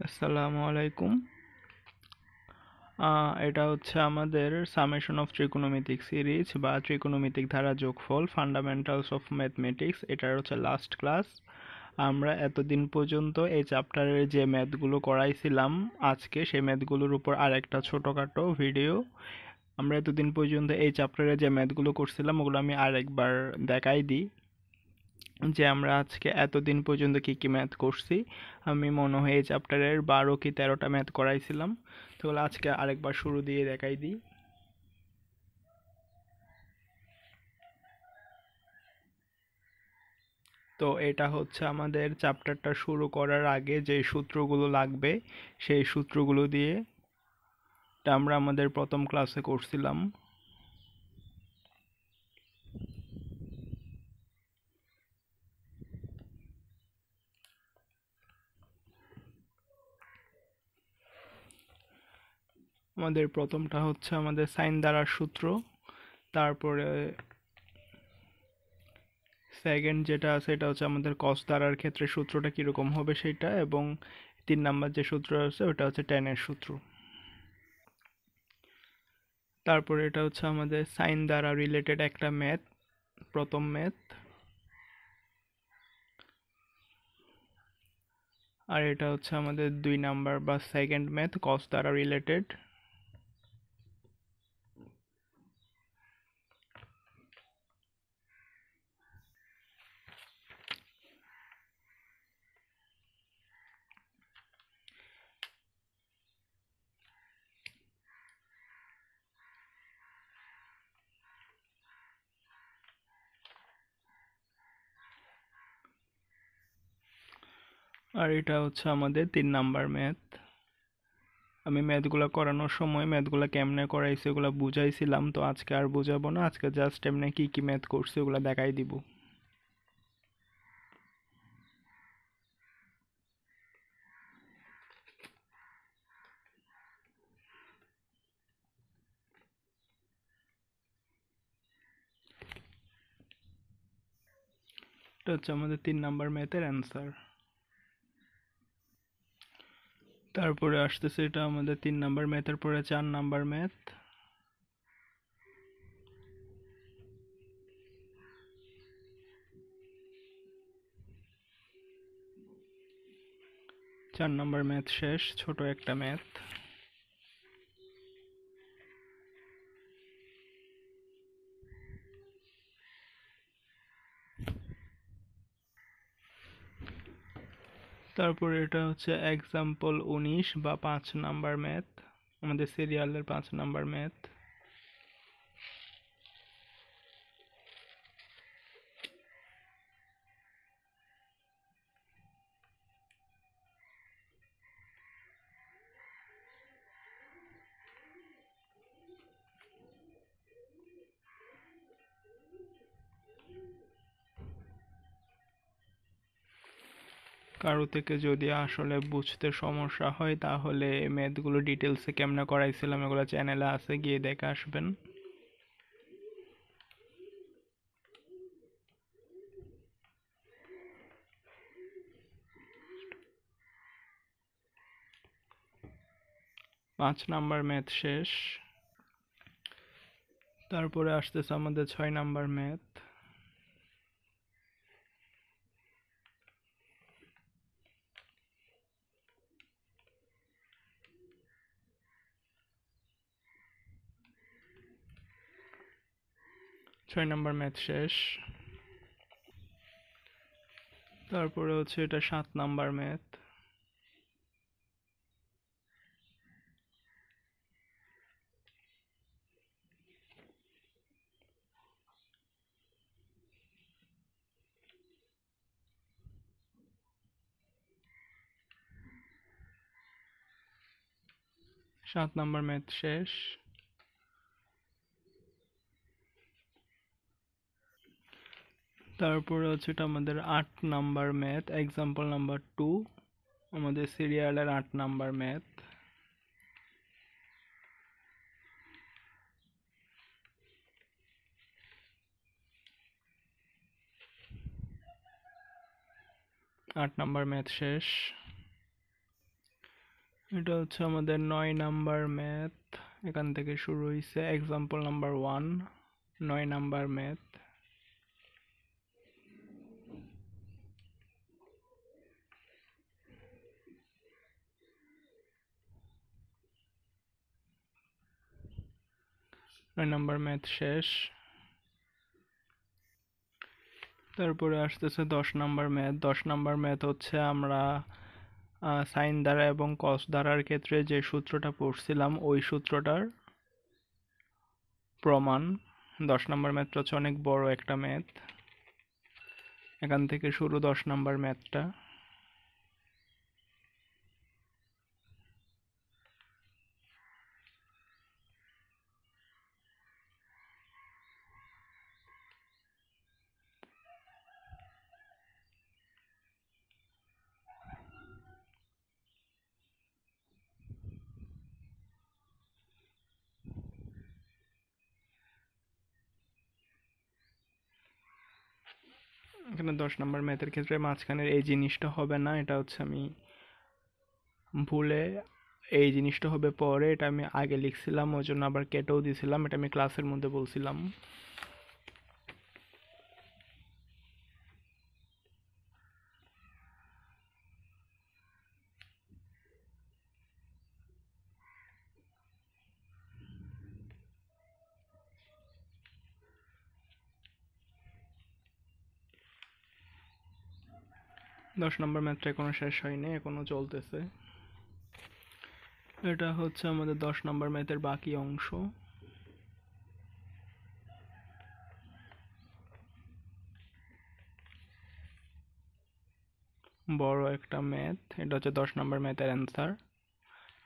আসসালামু আলাইকুম। এটা হচ্ছে আমাদের সামেশন অফ ট্রিকোনোমেট্রিক সিরিজ বা ট্রিকোনোমেট্রিক ধারা যোগফল ফান্ডামেন্টালস অফ ম্যাথমেটিক্স, এটার হচ্ছে লাস্ট ক্লাস। আমরা এতদিন পর্যন্ত এই চ্যাপ্টারের যে ম্যাথগুলো করাইছিলাম, আজকে সেই ম্যাথগুলোর উপর আরেকটা ছোটোখাটো ভিডিও। আমরা এতদিন পর্যন্ত এই চ্যাপ্টারে যে ম্যাথগুলো করছিলাম ওগুলো আমি আরেকবার দেখাই দিই যে আমরা আজকে এতদিন পর্যন্ত কি কি ম্যাথ করছি। আমি মনে হয় এই চ্যাপ্টারের 12 কি 13টা ম্যাথ করাইছিলাম, তো ওগুলো আজকে আরেকবার শুরু দিয়ে দেখাই দিই। তো এটা হচ্ছে আমাদের চ্যাপ্টারটা শুরু করার আগে যে সূত্রগুলো লাগবে, সেই সূত্রগুলো দিয়ে এটা আমরা আমাদের প্রথম ক্লাসে করছিলাম। আমাদের প্রথমটা হচ্ছে আমাদের সাইন দ্বারার সূত্র, তারপরে সেকেন্ড যেটা আছে এটা হচ্ছে আমাদের কস দ্বারার ক্ষেত্রে সূত্রটা কীরকম হবে সেটা, এবং 3 নাম্বার যে সূত্র আছে ওটা হচ্ছে ট্যানের সূত্র। তারপরে এটা হচ্ছে আমাদের সাইন দ্বারা রিলেটেড একটা ম্যাথ, প্রথম ম্যাথ। আর এটা হচ্ছে আমাদের 2 নাম্বার বা সেকেন্ড ম্যাথ, কস দ্বারা রিলেটেড। আর এটা হচ্ছে আমাদের 3 নাম্বার ম্যাথ। আমি ম্যাথগুলো করানোর সময় ম্যাথগুলো কেমনে করাইছি ওগুলো বুঝাইছিলাম, তো আজকে আর বুঝাবো না, আজকে জাস্ট এমনি কি কি ম্যাথ করছি ওগুলো দেখাই দিব। এটা হচ্ছে আমাদের 3 নাম্বার ম্যাথের অ্যান্সার। তারপরে আসতেছে এটা আমাদের 3 নাম্বার ম্যাথের পরে 4 নাম্বার ম্যাথ। 4 নাম্বার ম্যাথ শেষ, ছোট একটা ম্যাথ। তারপরে এটা হচ্ছে এক্সাম্পল 19 বা 5 নাম্বার ম্যাথ, আমাদের সিরিয়ালের 5 নাম্বার ম্যাথ। কারো থেকে যদি আসলে বুঝতে সমস্যা হয় তাহলে ম্যাথগুলো ডিটেলসে কেমনে করাইছিলাম এগুলো চ্যানেলে আছে, গিয়ে দেখে আসবেন। 5 নাম্বার ম্যাথ শেষ। তারপরে আসতেছে আমাদের 6 নাম্বার ম্যাথ। 6 নাম্বার ম্যাথ শেষ। তারপরে হচ্ছে এটা 7 নাম্বার ম্যাথ। 7 নাম্বার ম্যাথ শেষ। তারপরে হচ্ছে এটা আমাদের 8 নাম্বার ম্যাথ, এক্সাম্পল নাম্বার 2, আমাদের সিরিয়ালের 8 নাম্বার ম্যাথ। 8 নাম্বার ম্যাথ শেষ। এটা হচ্ছে আমাদের 9 নাম্বার ম্যাথ। এখান থেকে শুরু হয়েছে এক্সাম্পল নাম্বার 1, 9 নাম্বার ম্যাথ। নয় নাম্বার ম্যাথ শেষ। তারপরে আসতেছে 10 নাম্বার ম্যাথ। 10 নাম্বার ম্যাথ হচ্ছে আমরা সাইন দ্বারা এবং কস দ্বারার ক্ষেত্রে যে সূত্রটা পড়ছিলাম ওই সূত্রটার প্রমাণ। 10 নাম্বার ম্যাথটা হচ্ছে অনেক বড় একটা ম্যাথ। এখান থেকে শুরু 10 নাম্বার ম্যাথটা। এখানে 10 নাম্বার ম্যাথের ক্ষেত্রে মাঝখানের এই জিনিসটা হবে না, এটা হচ্ছে আমি ভুলে, এই জিনিসটা হবে পরে, এটা আমি আগে লিখছিলাম ওই জন্য আবার কেটেও দিছিলাম, এটা আমি ক্লাসের মধ্যে বলছিলাম। 10 নাম্বার ম্যাথটা এখনো শেষ হয়নি, এখনো চলতেছে। এটা হচ্ছে আমাদের 10 নাম্বার ম্যাথের বাকি অংশ। বড় একটা ম্যাথ। এটা হচ্ছে 10 নাম্বার ম্যাথের অ্যান্সার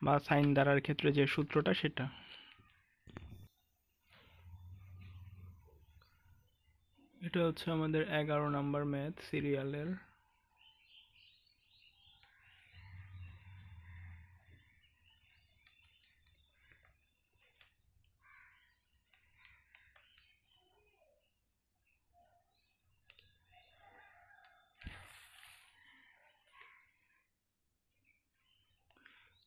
বা সাইন দ্বারার ক্ষেত্রে যে সূত্রটা সেটা। এটা হচ্ছে আমাদের 11 নাম্বার ম্যাথ সিরিয়ালের।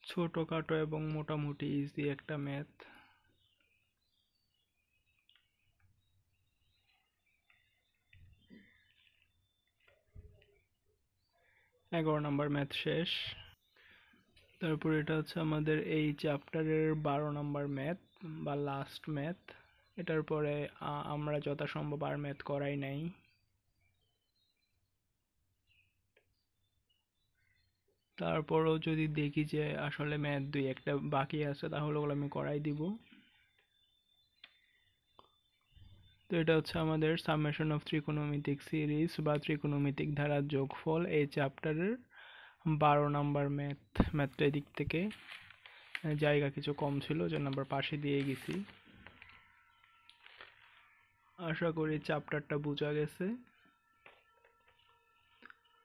ছোটখাটো এবং মোটামুটি ইজি একটা ম্যাথ। 11 নাম্বার ম্যাথ শেষ। তারপর এটা হচ্ছে আমাদের এই চ্যাপ্টারের 12 নাম্বার ম্যাথ বা লাস্ট ম্যাথ। এটার পরে আমরা যথাসম্ভব আর ম্যাথ করাই নাই। তারপরও যদি দেখি যে আসলে ম্যাথ 2-1টা বাকি আছে তাহলে ওগুলো আমি করাই দিব। তো এটা হচ্ছে আমাদের সামেশন অফ ত্রিকোণমিতিক সিরিজ বা ত্রিকোণমিতিক ধারার যোগফল এই চ্যাপ্টারের 12 নাম্বার ম্যাথ। ম্যাথটা এদিক থেকে জায়গা কিছু কম ছিল জন্য আমরা পাশে দিয়ে গেছি। আশা করি চ্যাপ্টারটা বোঝা গেছে।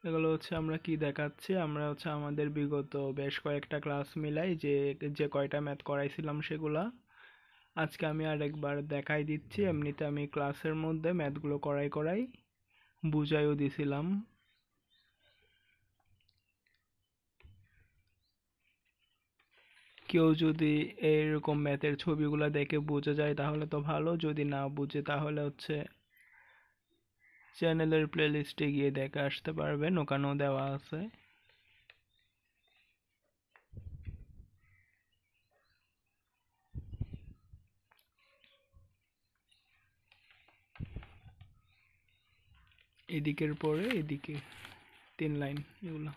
এগুলো হচ্ছে আমরা কি দেখাচ্ছি, আমরা হচ্ছে আমাদের বিগত বেশ কয়েকটা ক্লাস মিলাই যে যে কয়টা ম্যাথ করাইছিলাম সেগুলা আজকে আমি আরেকবার দেখাই দিচ্ছি। এমনিতে আমি ক্লাসের মধ্যে ম্যাথগুলো করাই করাই বুঝাইও দিছিলাম। কেউ যদি এরকম ম্যাথের ছবিগুলো দেখে বুঝে যায় তাহলে তো ভালো, যদি না বুঝে তাহলে হচ্ছে চ্যানেলের প্লেলিস্টে গিয়ে দেখে আসতে পারবেন, ওখানেও দেওয়া আছে। এদিকের পরে এদিকে 3 লাইন এগুলো।